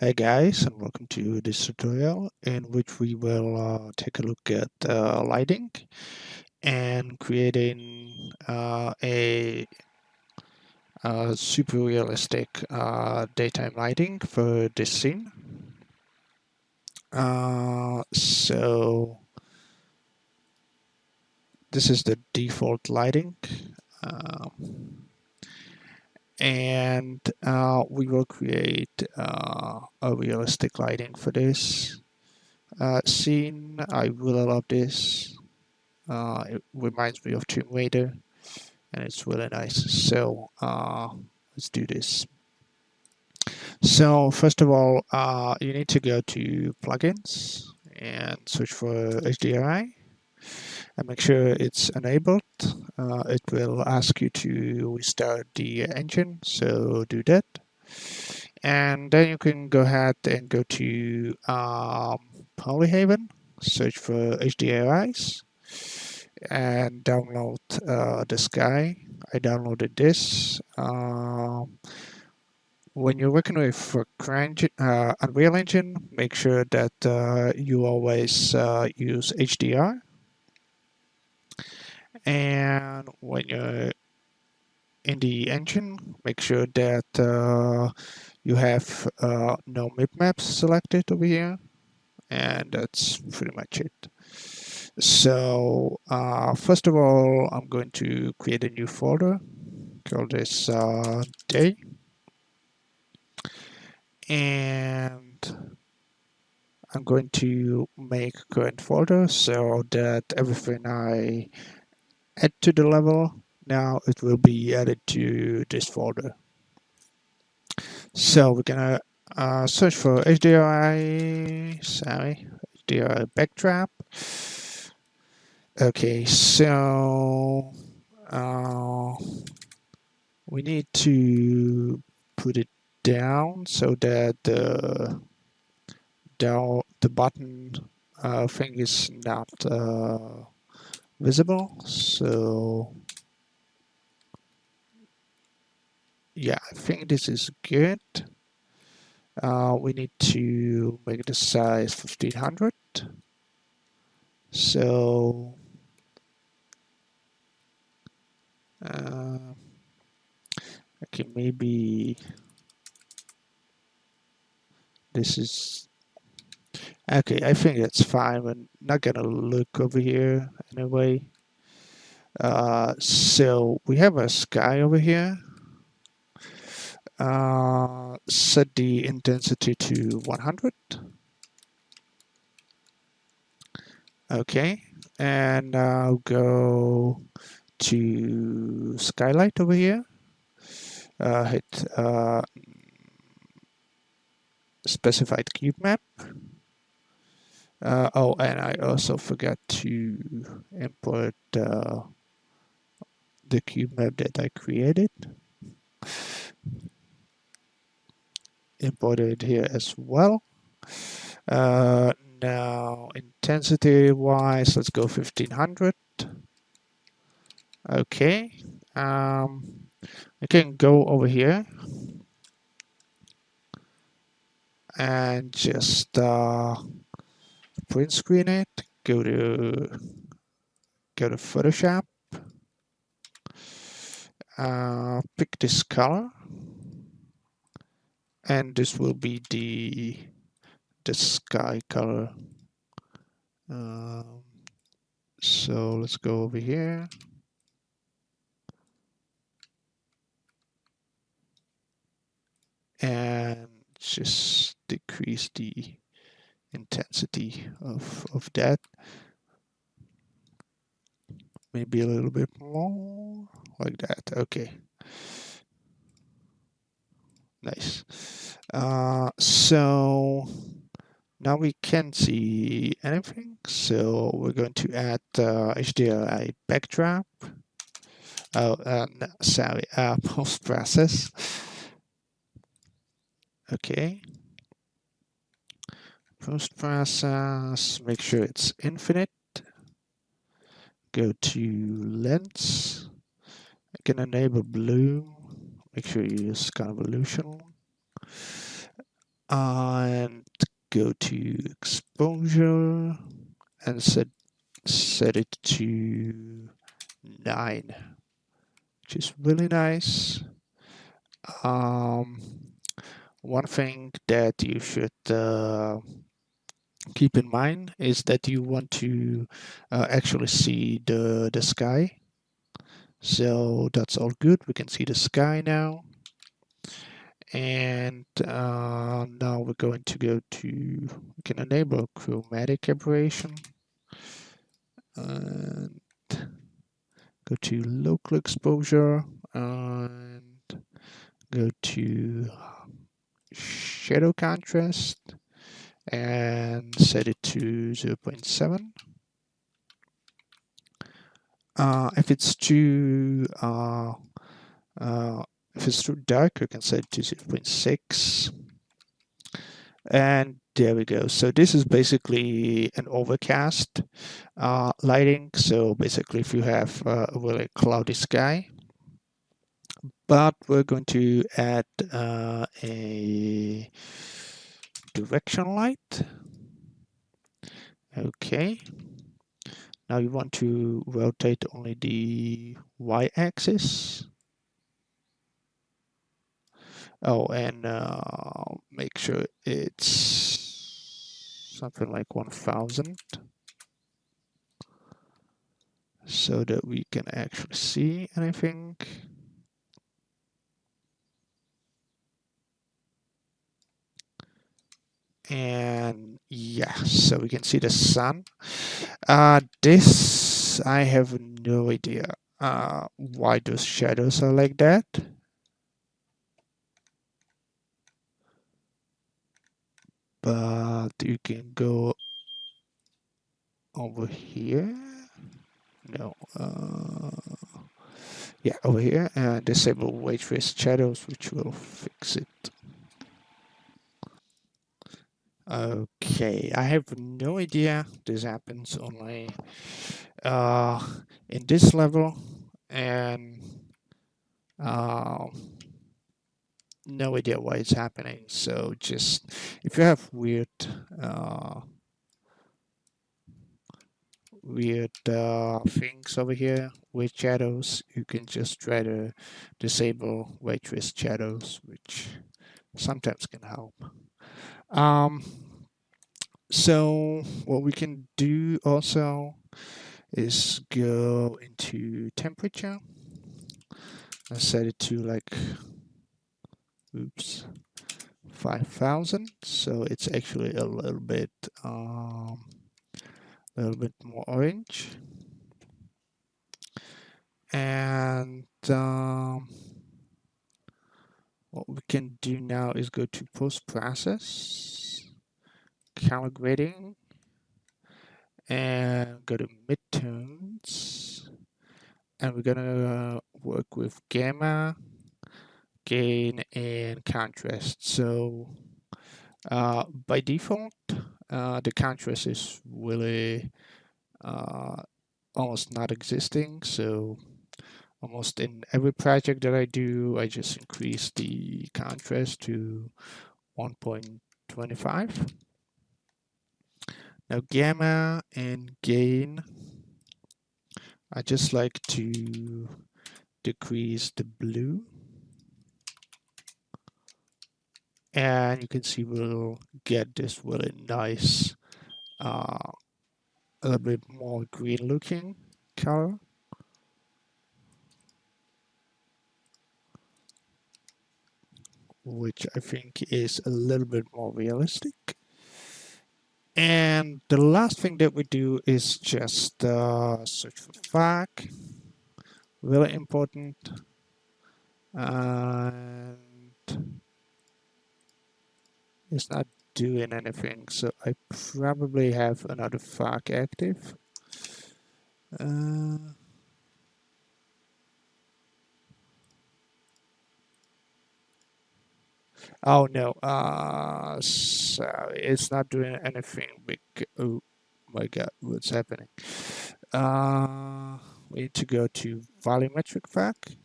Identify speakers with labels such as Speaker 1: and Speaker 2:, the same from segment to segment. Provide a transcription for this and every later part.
Speaker 1: Hey guys, and welcome to this tutorial in which we will take a look at lighting and creating a super realistic daytime lighting for this scene. So this is the default lighting, and we will create a realistic lighting for this scene. I really love this. It reminds me of Tomb Raider, and it's really nice. So let's do this. So first of all, you need to go to plugins and search for HDRI and make sure it's enabled. It will ask you to restart the engine, so do that. And then you can go ahead and go to Polyhaven, search for HDRIs, and download this guy. I downloaded this. When you're working with Unreal Engine, make sure that you always use HDR. And when you're in the engine, make sure that you have no maps selected over here. And that's pretty much it. So first of all, I'm going to create a new folder, call this day, and I'm going to make a current folder so that everything I add to the level, now it will be added to this folder. So we're gonna search for HDRI, HDRI backdrop. Okay, so we need to put it down so that the button thing is not visible. So yeah, I think this is good. We need to make the size 1500. So okay, maybe this is okay. I think that's fine. We're not gonna look over here anyway. So we have a sky over here. Set the intensity to 100. Okay, and now go to skylight over here. Hit specified cube map. Oh, and I also forgot to import the cube map that I created. Import it here as well. Now, intensity wise, let's go 1500. Okay. I can go over here and just print screen it. Go to Photoshop. Pick this color, and this will be the sky color. So let's go over here. And just decrease the intensity of that. Maybe a little bit more, like that. Okay. Nice. So now we can't see anything. So we're going to add HDRI backdrop. Oh, no, sorry, post process. Okay. Post process, make sure it's infinite. Go to lens. I can enable blue. Make sure you use convolutional. and go to exposure and set it to 9, which is really nice. Um, One thing that you should keep in mind is that you want to actually see the sky. So that's all good. We can see the sky now. And now we're going to go to, we can enable chromatic aberration and go to local exposure and go to shadow contrast and set it to 0.7. If it's too if it's too dark, you can set it to 0.6. And there we go. So this is basically an overcast lighting. So basically, if you have a really cloudy sky, but we're going to add a directional light. Okay. Now you want to rotate only the y-axis. Oh, and make sure it's something like 1000 so that we can actually see anything. And yeah, so we can see the sun. This, I have no idea why those shadows are like that. But you can go over here. No, yeah, over here and disable weight trace shadows, which will fix it. Okay, I have no idea this happens only in this level, and uh, no idea why it's happening. So just if you have uh, weird things over here with shadows, you can just try to disable weight trace shadows, which sometimes can help. Um, so what we can do also is go into temperature and set it to like, oops, 5000. So it's actually a little bit more orange. And what we can do now is go to post process, calibrating, and go to midtones. And we're gonna work with gamma, gain, and contrast. So by default, the contrast is really almost not existing. So almost in every project that I do, I just increase the contrast to 1.25. Now gamma and gain, I just like to decrease the blue. And you can see we'll get this really nice, a little bit more green looking color. Which I think is a little bit more realistic. And the last thing that we do is just search for FAQ, really important. And it's not doing anything, so I probably have another FAQ active. Oh no, sorry, it's not doing anything big. Oh my god, what's happening? We need to go to volumetric FAQ.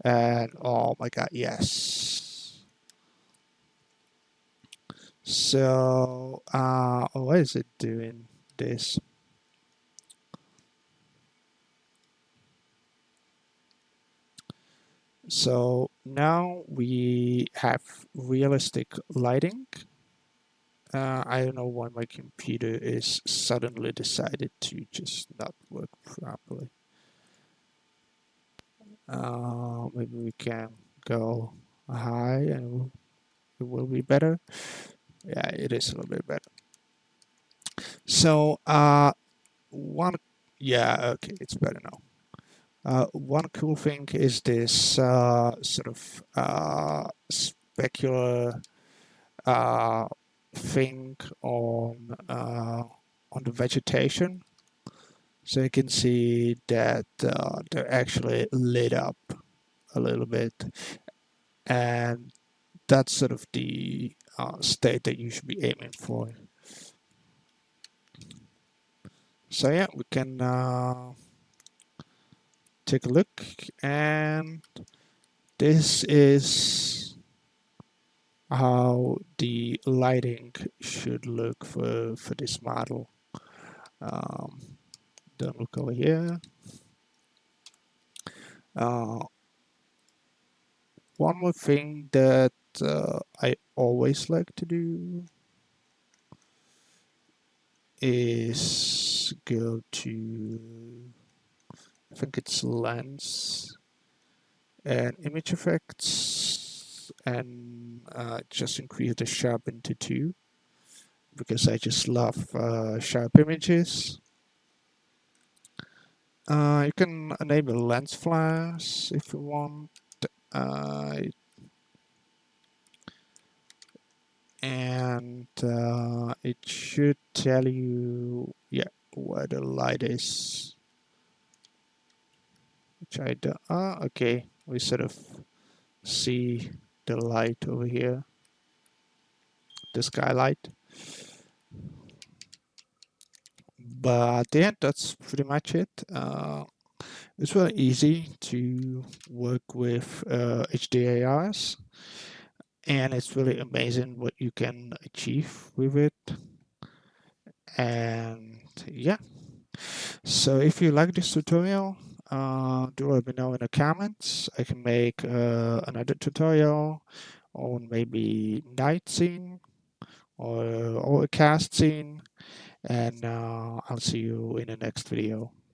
Speaker 1: And oh my god, yes. So why is it doing this? So now we have realistic lighting. I don't know why my computer is suddenly decided to just not work properly. Maybe we can go high and it will be better. Yeah, it is a little bit better. So one, yeah, okay, it's better now. One cool thing is this sort of specular thing on the vegetation. So you can see that they're actually lit up a little bit, and that's sort of the state that you should be aiming for. So yeah, we can take a look, and this is how the lighting should look for this model. Um, don't look over here. Uh, One more thing that I always like to do is go to, I think it's lens and image effects, and just increase the sharpen to 2 because I just love sharp images. You can enable lens flash if you want. Uh, and it should tell you, yeah, where the light is, which I don't. Okay, we sort of see the light over here, the skylight. But yeah, that's pretty much it. It's really easy to work with HDRIs, and it's really amazing what you can achieve with it. And yeah, so if you like this tutorial, do let me know in the comments. I can make another tutorial on maybe night scene or overcast scene, and I'll see you in the next video.